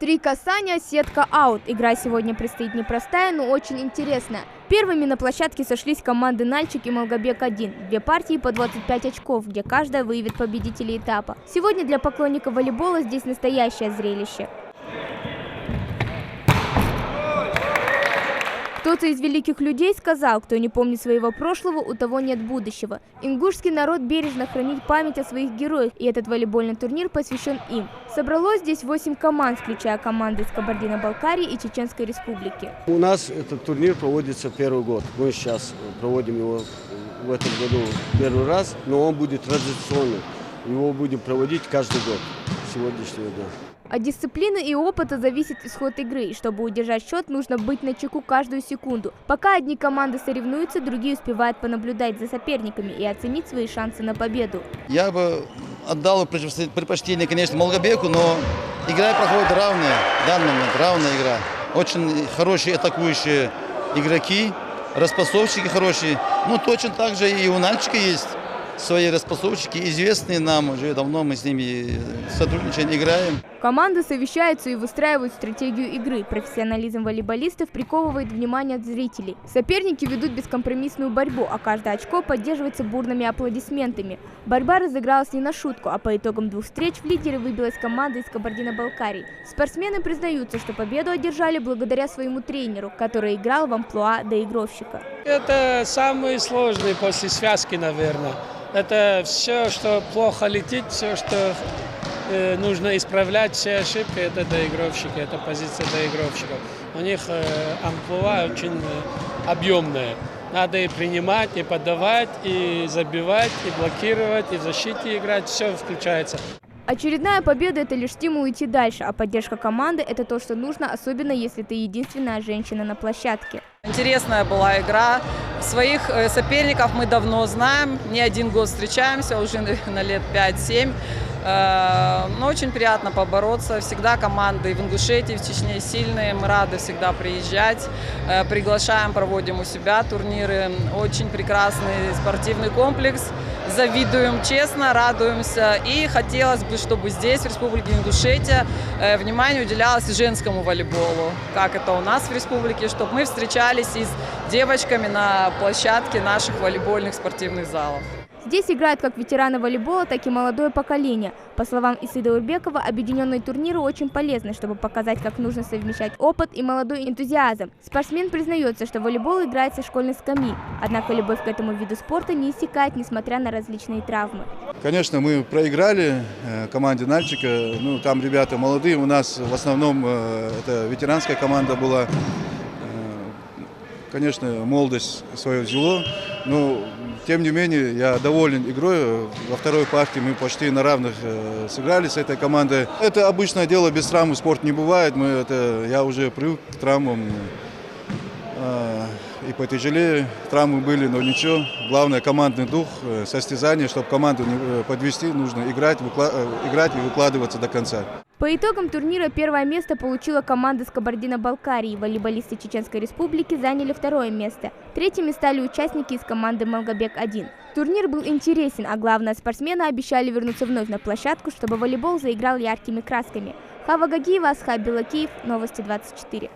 3 касания, сетка аут. Игра сегодня предстоит непростая, но очень интересная. Первыми на площадке сошлись команды Нальчик и Малгобек-1. Две партии по 25 очков, где каждая выявит победителей этапа. Сегодня для поклонников волейбола здесь настоящее зрелище. Кто-то из великих людей сказал: кто не помнит своего прошлого, у того нет будущего. Ингушский народ бережно хранит память о своих героях, и этот волейбольный турнир посвящен им. Собралось здесь 8 команд, включая команды из Кабардино-Балкарии и Чеченской Республики. У нас этот турнир проводится первый год. Мы сейчас проводим его в этом году первый раз, но он будет традиционный. Его будем проводить каждый год сегодняшнего дня. От дисциплины и опыта зависит исход игры, и чтобы удержать счет, нужно быть начеку каждую секунду. Пока одни команды соревнуются, другие успевают понаблюдать за соперниками и оценить свои шансы на победу. Я бы отдал предпочтение, конечно, Малгобеку, но игра проходит равная, в данный момент равная игра. Очень хорошие атакующие игроки, распасовщики хорошие. Ну, точно так же и у Нальчика есть свои распасовщики, известные нам, уже давно мы с ними сотрудничаем, играем. Команды совещаются и выстраивают стратегию игры. Профессионализм волейболистов приковывает внимание зрителей. Соперники ведут бескомпромиссную борьбу, а каждое очко поддерживается бурными аплодисментами. Борьба разыгралась не на шутку, а по итогам 2 встреч в лидеры выбилась команда из Кабардино-Балкарии. Спортсмены признаются, что победу одержали благодаря своему тренеру, который играл в амплуа доигровщика. Это самый сложный после связки, наверное. Это все, что плохо летит, все, что нужно исправлять, все ошибки, это доигровщики, это позиция доигровщиков. У них амплуа очень объемная. Надо и принимать, и подавать, и забивать, и блокировать, и в защите играть, все включается. Очередная победа – это лишь стимул идти дальше, а поддержка команды – это то, что нужно, особенно если ты единственная женщина на площадке. Интересная была игра. Своих соперников мы давно знаем, не один год встречаемся, уже на лет 5-7. Но очень приятно побороться. Всегда команды в Ингушетии, в Чечне сильные. Мы рады всегда приезжать. Приглашаем, проводим у себя турниры. Очень прекрасный спортивный комплекс. Завидуем честно, радуемся. И хотелось бы, чтобы здесь, в Республике Ингушетия, внимание уделялось и женскому волейболу. Как это у нас в республике, чтобы мы встречались и с девочками на площадке наших волейбольных спортивных залов. Здесь играют как ветераны волейбола, так и молодое поколение. По словам Исиды Урбекова, объединенные турниры очень полезны, чтобы показать, как нужно совмещать опыт и молодой энтузиазм. Спортсмен признается, что волейбол играет со школьной скамьи, однако любовь к этому виду спорта не иссякает, несмотря на различные травмы. Конечно, мы проиграли команде Нальчика. Ну, там ребята молодые, у нас в основном это ветеранская команда была. Конечно, молодость свое взяло, но тем не менее я доволен игрой. Во второй партии мы почти на равных сыграли с этой командой. Это обычное дело, без травм спорт не бывает. Я уже привык к травмам. И потяжелее травмы были, но ничего. Главное командный дух, состязание, чтобы команду не подвести, нужно играть и выкладываться до конца. По итогам турнира первое место получила команда из Кабардино-Балкарии. Волейболисты Чеченской Республики заняли 2-е место. Третьими стали участники из команды Малгобек-1. Турнир был интересен, а главное, спортсмены обещали вернуться вновь на площадку, чтобы волейбол заиграл яркими красками. Хава Гагиева, Асхаб Белакиев, Новости 24.